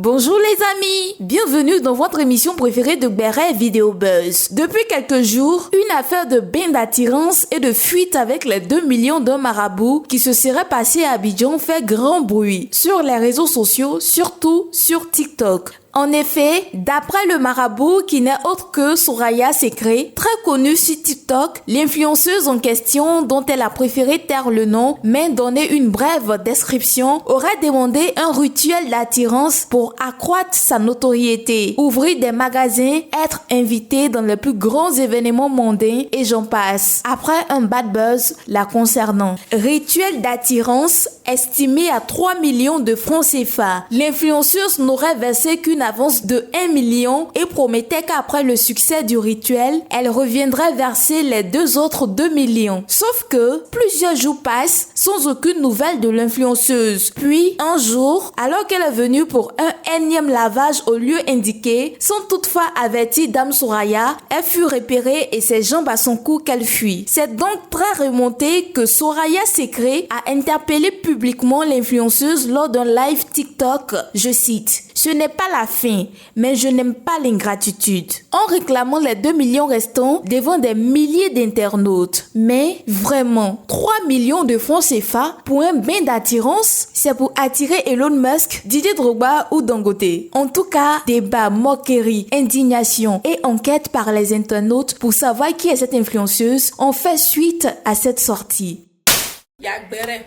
Bonjour les amis, bienvenue dans votre émission préférée de Béret Vidéo Buzz. Depuis quelques jours, une affaire de bain d'attirance et de fuite avec les 2 millions d'un marabout qui se serait passé à Abidjan fait grand bruit sur les réseaux sociaux, surtout sur TikTok. En effet, d'après le marabout qui n'est autre que Soraya Secret, très connue sur TikTok, l'influenceuse en question dont elle a préféré taire le nom mais donner une brève description aurait demandé un rituel d'attirance pour accroître sa notoriété, ouvrir des magasins, être invitée dans les plus grands événements mondains et j'en passe. Après un bad buzz la concernant. Rituel d'attirance estimé à 3 millions de francs CFA. L'influenceuse n'aurait versé qu'une avance de 1 million et promettait qu'après le succès du rituel, elle reviendrait verser les 2 autres 2 millions. Sauf que plusieurs jours passent sans aucune nouvelle de l'influenceuse. Puis un jour, alors qu'elle est venue pour un énième lavage au lieu indiqué, sans toutefois avertir Dame Soraya, elle fut repérée et ses jambes à son cou qu'elle fuit. C'est donc très remonté que Soraya Secret a interpellé publiquement l'influenceuse lors d'un live TikTok. Je cite: "Ce n'est pas la fin, mais je n'aime pas l'ingratitude." En réclamant les 2 millions restants devant des milliers d'internautes. Mais vraiment, 3 millions de francs CFA pour un bain d'attirance, c'est pour attirer Elon Musk, Didier Drogba ou Dangote. En tout cas, débat, moquerie, indignation et enquête par les internautes pour savoir qui est cette influenceuse ont fait suite à cette sortie.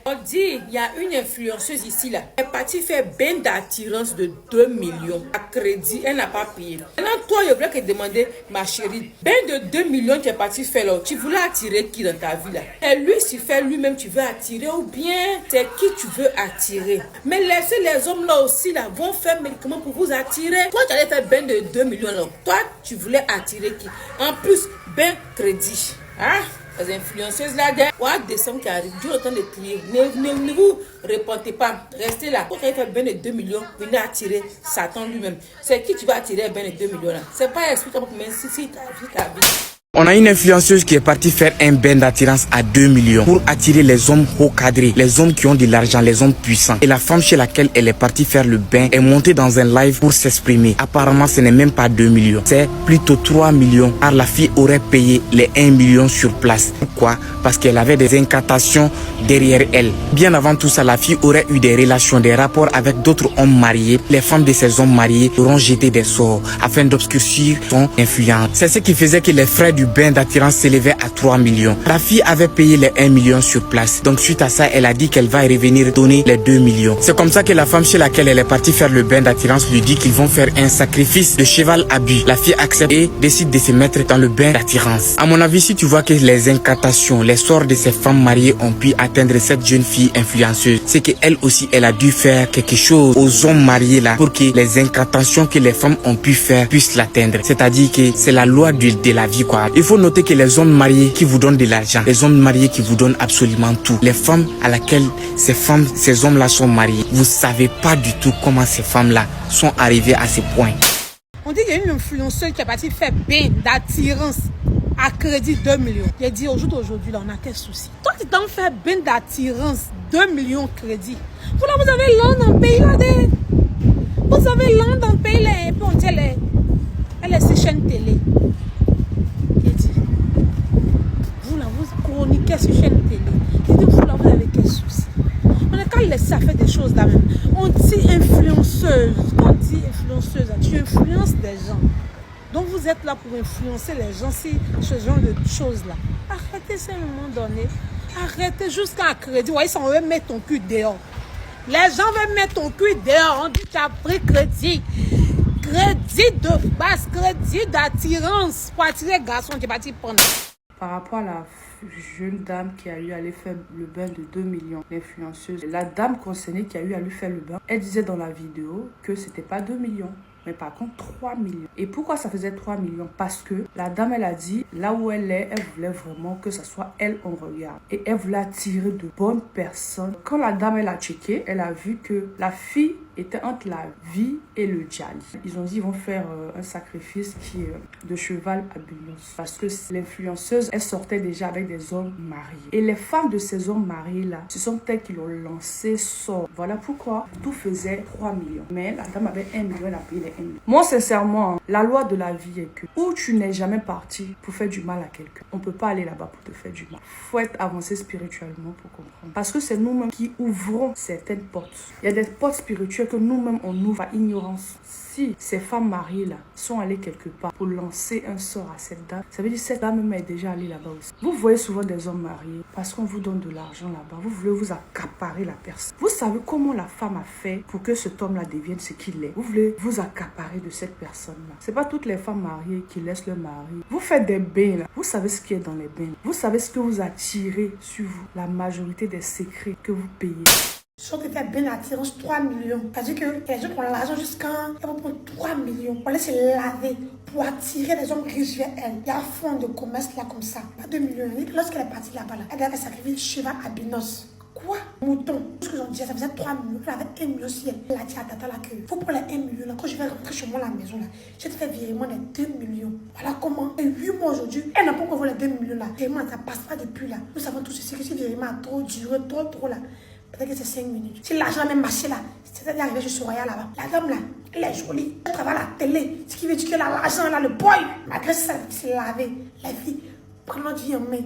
On dit, il y a une influenceuse ici là. Elle est partie faire bain d'attirance de 2 millions à crédit. Elle n'a pas payé. Maintenant, toi, je voulais te demander, ma chérie, bain de 2 millions, tu es partie faire là. Tu voulais attirer qui dans ta vie là? Et lui, s'il fait lui-même, tu veux attirer ou bien c'est qui tu veux attirer? Mais laissez les hommes là aussi là, vont faire médicaments pour vous attirer. Toi, tu allais faire bain de 2 millions là. Toi, tu voulais attirer qui? En plus, bain crédit. Hein? Les influenceuses là, ouais, décembre qui arrive, Dieu autant de crier. Ne vous répondez pas, restez là. Quand il fait bien de 2 millions, venez attirer Satan lui-même. C'est qui tu vas attirer bien de 2 millions là? C'est pas explicable, mais si ta vie. On a une influenceuse qui est partie faire un bain d'attirance à 2 millions pour attirer les hommes haut cadrés, les hommes qui ont de l'argent, les hommes puissants. Et la femme chez laquelle elle est partie faire le bain est montée dans un live pour s'exprimer. Apparemment, ce n'est même pas 2 millions, c'est plutôt 3 millions. Car la fille aurait payé les 1 million sur place. Pourquoi? Parce qu'elle avait des incantations derrière elle. Bien avant tout ça, la fille aurait eu des relations, des rapports avec d'autres hommes mariés. Les femmes de ces hommes mariés auront jeté des sorts afin d'obscurcir son influence. C'est ce qui faisait que les frais du bain d'attirance s'élevait à 3 millions. La fille avait payé les 1 million sur place. Donc suite à ça, elle a dit qu'elle va revenir donner les 2 millions. C'est comme ça que la femme chez laquelle elle est partie faire le bain d'attirance lui dit qu'ils vont faire un sacrifice de cheval abus. La fille accepte et décide de se mettre dans le bain d'attirance. À mon avis, si tu vois que les incantations, les sorts de ces femmes mariées ont pu atteindre cette jeune fille influenceuse, c'est qu'elle aussi, elle a dû faire quelque chose aux hommes mariés là pour que les incantations que les femmes ont pu faire puissent l'atteindre. C'est-à-dire que c'est la loi de la vie quoi. Il faut noter que les hommes mariés qui vous donnent de l'argent, les hommes mariés qui vous donnent absolument tout, les femmes à laquelle ces hommes-là sont mariés, vous savez pas du tout comment ces femmes-là sont arrivées à ce point. On dit qu'il y a une influenceuse qui est partie faire bain d'attirance à crédit 2 millions. J'ai dit au jour d'aujourd'hui, là, on a quel souci? Toi, tu t'en fais bain d'attirance 2 millions crédit. Vous là, vous avez l'an dans le pays là. Vous avez l'an dans le pays là. Et puis on dit elle est sur chaîne télé. Chroniquer sur chaîne télé. Et donc, vous là, vous avez quel souci? On n'a qu'à laisser ça faire des choses là même. On dit influenceuse. Quand on dit influenceuse, tu influences des gens. Donc vous êtes là pour influencer les gens, ce genre de choses là. Arrêtez ça à un moment donné. Arrêtez jusqu'à crédit. Vous voyez, ça on veut mettre ton cul dehors. Les gens veulent mettre ton cul dehors. On dit tu as pris crédit. Crédit de base, crédit d'attirance. Pour attirer garçon, tu vas t'y prendre. Par rapport à la jeune dame qui a eu à aller faire le bain de 2 millions, l'influenceuse, la dame concernée qui a eu à lui faire le bain, elle disait dans la vidéo que c'était pas 2 millions, mais par contre 3 millions. Et pourquoi ça faisait 3 millions? Parce que la dame, elle a dit, là où elle est, elle voulait vraiment que ça soit elle on regarde. Et elle voulait attirer de bonnes personnes. Quand la dame, elle a checké, elle a vu que la fille était entre la vie et le diable. Ils ont dit qu'ils vont faire un sacrifice qui est de cheval à Bunos. Parce que l'influenceuse, elle sortait déjà avec des hommes mariés. Et les femmes de ces hommes mariés-là, ce sont elles qui l'ont lancé sort. Voilà pourquoi tout faisait 3 millions. Mais la dame avait 1 million, elle a payé les 1 million. Moi, sincèrement, la loi de la vie est que où tu n'es jamais parti pour faire du mal à quelqu'un, on ne peut pas aller là-bas pour te faire du mal. Il faut être avancé spirituellement pour comprendre. Parce que c'est nous-mêmes qui ouvrons certaines portes. Il y a des portes spirituelles que nous-mêmes on ouvre à ignorance. Si ces femmes mariées-là sont allées quelque part pour lancer un sort à cette dame, ça veut dire que cette dame est déjà allée là-bas aussi. Vous voyez souvent des hommes mariés parce qu'on vous donne de l'argent là-bas. Vous voulez vous accaparer la personne. Vous savez comment la femme a fait pour que cet homme-là devienne ce qu'il est. Vous voulez vous accaparer de cette personne-là. C'est pas toutes les femmes mariées qui laissent leur mari. Vous faites des bains là. Vous savez ce qui est dans les bains. Vous savez ce que vous attirez sur vous. La majorité des secrets que vous payez. Sauf que faire bien attirance 3 millions. C'est-à-dire que les gens qui ont l'argent jusqu'à elles vont prendre 3 millions pour aller se laver, pour attirer les hommes riches vers elle. Il y a un fonds de commerce là comme ça. Pas 2 millions. Lorsqu'elle est partie là-bas, elle avait sacrifié le cheval à Binos. Quoi? Mouton. Ce qu'ils ont dit, ça faisait 3 millions. Elle avait 1 million si elle a dit à Tata là que faut prendre les 1 million là. Quand je vais rentrer chez moi à la maison là, je te fais virement les 2 millions. Voilà comment. Et 8 mois aujourd'hui, elle n'a pas encore vu les 2 millions là. Vraiment, ça passe pas depuis là. Nous savons tous ceci que si virement a trop duré, trop là. Peut-être que c'est 5 minutes. Si l'argent a même marché là, c'est-à-dire arrivé chez Soraya là-bas. La dame là, elle est jolie. Elle travaille à la télé. Ce qui veut dire que l'argent là, le boy, malgré ça, il s'est lavé. La fille, prenons Dieu en main.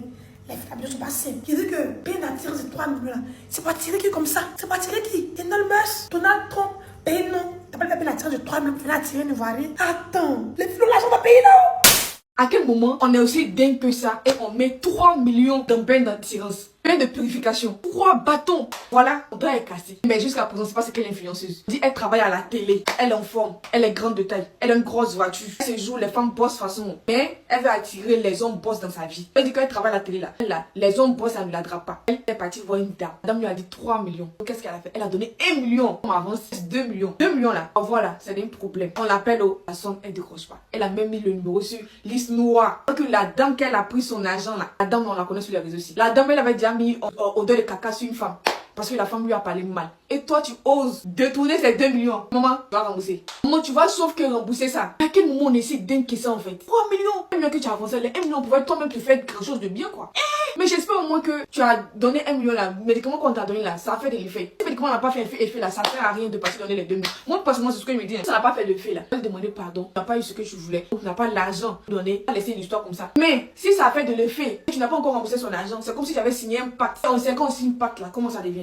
Les filles ne sont pas simples. Qui dit que bien attiré ces 3 millions là, c'est pas tirer qui comme ça. C'est pas tirer qui? Donald Musk, Donald Trump, paye non. T'as pas bien attiré de 3 millions pour attirer une voirie. Attends, les filles ont l'argent va payer non. À quel moment on est aussi dingue que ça et on met 3 millions dans bain d'attirance? Bain de purification, 3 bâtons. Voilà, on doit être cassé. Mais jusqu'à présent, c'est pas ce qu'elle est influenceuse. Elle dit, elle travaille à la télé, elle est en forme, elle est grande de taille, elle a une grosse voiture. Ce jour, les femmes bossent façon. Mais elle veut attirer les hommes boss dans sa vie. Elle dit qu'elle travaille à la télé là. Elle, là, les hommes boss, ça ne la drape pas. Elle est partie voir une dame. La dame lui a dit 3 millions. Qu'est-ce qu'elle a fait? Elle a donné 1 million. On avance 2 millions. 2 millions là. Voilà, c'est un problème. On l'appelle la somme, elle décroche pas. Elle a même mis le numéro sur liste noire. Donc la dame qu'elle a pris son argent là, la dame on la connaît sur les réseaux aussi. La dame elle avait déjà mis odeur de caca sur une femme. Parce que la femme lui a parlé mal. Et toi, tu oses détourner ces 2 millions. Maman, tu vas rembourser. Maman, tu vas sauf que rembourser ça. À quel moment on essaie dingue que ça en fait? 3 millions. 1 million que tu as avancé, les 1 million pouvait toi-même te faire quelque chose de bien quoi. Mais j'espère au moins que tu as donné 1 million là. Le médicament qu'on t'a donné là, ça a fait de l'effet. Si le médicament n'a pas fait effet là, ça ne sert à rien de passer donner les 2 millions. Moi, personnellement, c'est ce que je me dis. Ça n'a pas fait d'effet là. Elle demandait pardon. Tu n'as pas eu ce que tu voulais. Tu n'as pas l'argent donné. Tu as laissé une histoire comme ça. Mais si ça a fait de l'effet, tu n'as pas encore remboursé son argent. C'est comme si j'avais signé un pacte. On sait quand on signe un pacte là, comment ça devient?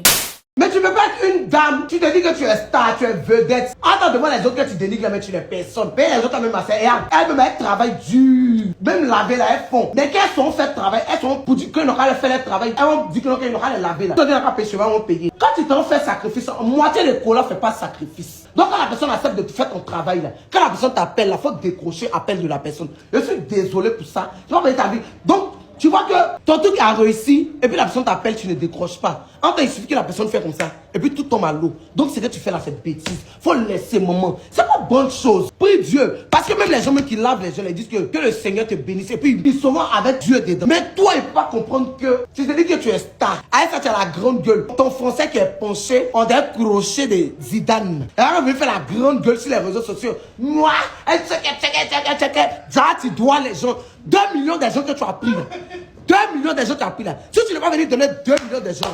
Mais tu peux pas être une dame, tu te dis que tu es star, tu es vedette. Attends, devant les autres que tu dénigres, mais tu n'es personne. Mais les autres même assez. Elles-mêmes, elles travaillent dur. Même laver là, elles font. Mais qu'elles sont fait travail, elles sont pour dire qu'elles n'ont pas fait le travail. Elles vont dire qu'elles n'ont pas les laver là. Ils n'ont pas payé, elles vont payer. Quand tu t'en fais sacrifice, moitié des colas ne fait pas sacrifice. Donc quand la personne accepte de faire ton travail là, quand la personne t'appelle, il faut décrocher appel de la personne. Je suis désolé pour ça. Tu vas payer ta vie. Donc, tu vois que ton truc a réussi et puis la personne t'appelle, tu ne décroches pas. En fait, il suffit que la personne fait comme ça et puis tout tombe à l'eau. Donc c'est que tu fais là cette bêtise. Faut laisser moment. C'est pas bonne chose. Prie Dieu. Parce que même les gens qui lavent les gens, ils disent que le Seigneur te bénisse et puis ils sont avec Dieu dedans. Mais toi, il faut pas comprendre que tu te dis que tu es star. Avec ça, tu as la grande gueule. Ton français qui est penché, on dirait crochet de Zidane. Et alors, on veut faire la grande gueule sur les réseaux sociaux. Moi, tu dois les gens. 2 millions de gens que tu as pris là. 2 millions de gens que tu as pris là. Si tu ne vas pas venir donner 2 millions de gens,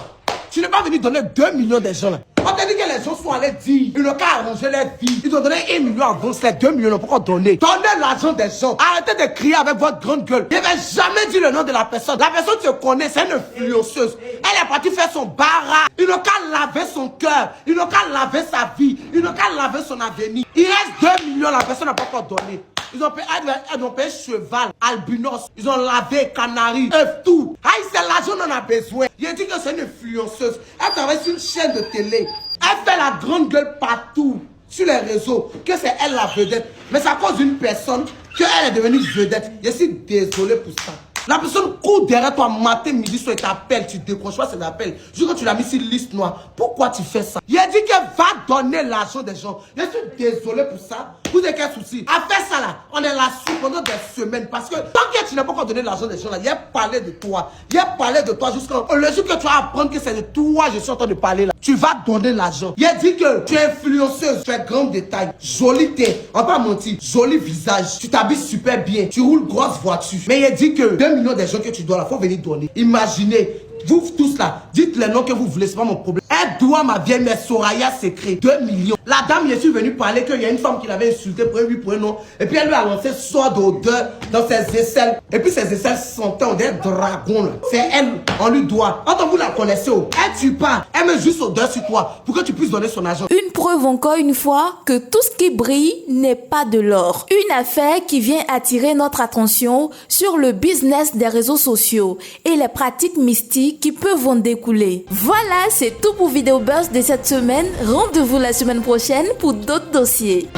tu ne vas pas venir donner 2 millions de gens là. On t'a dit que les gens sont allés dire, ils n'ont qu'à arranger leur vie. Ils ont donné 1 million avant, les 2 millions, pourquoi donner? Donnez l'argent des gens. Arrêtez de crier avec votre grande gueule. Je ne vais jamais dire le nom de la personne. La personne te connaît, c'est une influenceuse. Elle est partie faire son barrage. Ils n'ont qu'à laver son cœur. Ils n'ont qu'à laver sa vie. Ils n'ont qu'à laver son avenir. Il reste 2 millions, la personne n'a pas encore donné. Ils ont payé cheval, albinos, ils ont lavé canari, œuf, tout. Ah, c'est l'argent dont on a besoin. Il dit que c'est une influenceuse. Elle travaille sur une chaîne de télé. Elle fait la grande gueule partout, sur les réseaux, que c'est elle la vedette. Mais c'est à cause d'une personne qu'elle est devenue vedette. Je suis désolé pour ça. La personne court derrière toi matin, midi, soir, et t'appelle, tu décroches pas ses appels. Juste quand tu l'as mis sur liste noire. Pourquoi tu fais ça? Il a dit qu'elle va donner l'argent des gens. Je suis désolé pour ça. Vous avez quel souci? À faire ça là, on est là-dessus pendant des semaines. Parce que tant que tu n'as pas encore donné l'argent des gens là, il a parlé de toi. Il a parlé de toi jusqu'à le jour que tu vas apprendre que c'est de toi, je suis en train de parler là. Tu vas donner l'argent. Il a dit que tu es influenceuse, tu es grand détail, jolie tête, on va pas mentir, joli visage, tu t'habilles super bien, tu roules grosse voiture. Mais il a dit que 2 millions de gens que tu dois là, faut venir donner. Imaginez. Vous tous là, dites les noms que vous voulez, c'est pas mon problème. Elle doit ma vieille mère Soraya Secret 2 millions. La dame, je suis venue parler qu'il y a une femme qui l'avait insulté pour lui, pour un nom. Et puis elle lui a lancé soit d'odeur dans ses aisselles. Et puis ses aisselles sentaient des dragons là. C'est elle, on lui doit. Quand vous la connaissez, elle tue pas. Elle met juste odeur sur toi pour que tu puisses donner son argent. Une preuve encore une fois que tout ce qui brille n'est pas de l'or. Une affaire qui vient attirer notre attention sur le business des réseaux sociaux et les pratiques mystiques qui peuvent en découler. Voilà, c'est tout pour Vidéo Buzz de cette semaine. Rendez-vous la semaine prochaine pour d'autres dossiers.